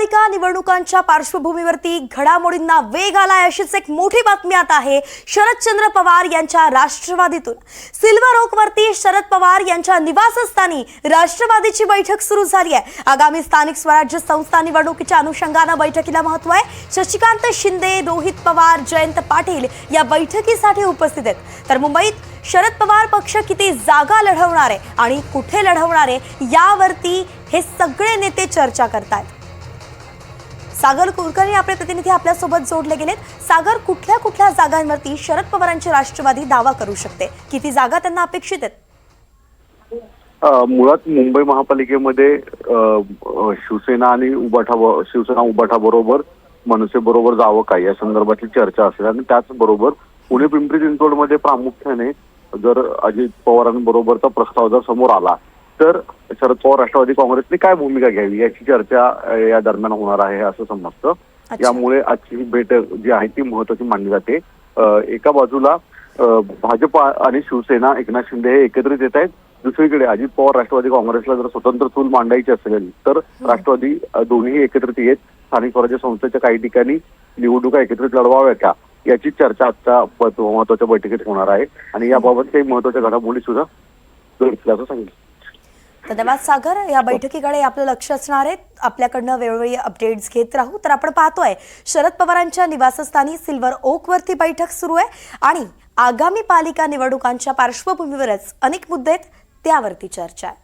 महापालिका निवडणुकांच्या पार्श्वभूमीवरती घडामोडींना वेग आलाय अशीच एक मोठी बातमी आता आहे शरदचंद्र पवार यांच्या राष्ट्रवादीतून। सिल्वर ओक वरती शरद पवार यांच्या निवासस्थानी राष्ट्रवादीची बैठक सुरू झाली आहे। आगामी स्थानिक स्वराज्य संस्था निवडणुकीच्या अनुषंगाने बैठकीला महत्व आहे। शशिकांत शिंदे, रोहित पवार, जयंत पाटील या बैठकीसाठी उपस्थित आहेत। तर मुंबईत शरद पवार पक्ष किती जागा लढवणार आहे आणि कुठे लढवणार आहे यावरती हे सगळे नेते चर्चा करतात। सागर कुलकर्णी आपले प्रतिनिधी आपल्या सोबत जोडले गेलेत। सागर, कुठल्या कुठल्या जागांवरती शरद पवारांची राष्ट्रवादी दावा करू शकते? किती जागा त्यांना अपेक्षित आहेत? मुळात मुंबई महापालिकेमध्ये शिवसेना आणि उबाठा बरोबर मनसे बरोबर जावं काय या संदर्भातली चर्चा असेल आणि त्याचबरोबर पुणे पिंपरी चिंचवडमध्ये प्रामुख्याने जर अजित पवारांबरोबरचा प्रस्ताव जर समोर आला तर शरद पवार राष्ट्रवादी काँग्रेसने काय भूमिका घ्यावी याची चर्चा या दरम्यान होणार आहे असं समजतं। यामुळे आजची ही बैठक जी आहे ती महत्त्वाची मानली जाते। एका बाजूला भाजप आणि शिवसेना एकनाथ शिंदे हे एकत्रित येत आहेत, दुसरीकडे अजित पवार राष्ट्रवादी काँग्रेसला जर स्वतंत्र चूल मांडायची असेल तर राष्ट्रवादी दोन्ही एकत्रित येत स्थानिक स्वराज्य संस्थेच्या काही ठिकाणी निवडणुका एकत्रित लढवाव्या का याची चर्चा आजच्या महत्त्वाच्या बैठकीत होणार आहे आणि याबाबत काही महत्त्वाच्या घडामोडी सुद्धा असल्याचं सांगितलं। धन्यवाद सागर, या बैठकीकडे आपलं लक्ष असणार आहे। आपल्याकडनं वेळोवेळी अपडेट्स घेत राहू। तर आपण पाहतोय शरद पवारांच्या निवासस्थानी सिल्वर ओक वरती बैठक सुरू आहे आणि आगामी पालिका निवडणुकांच्या पार्श्वभूमीवरच अनेक मुद्दे आहेत त्यावरती चर्चा आहे।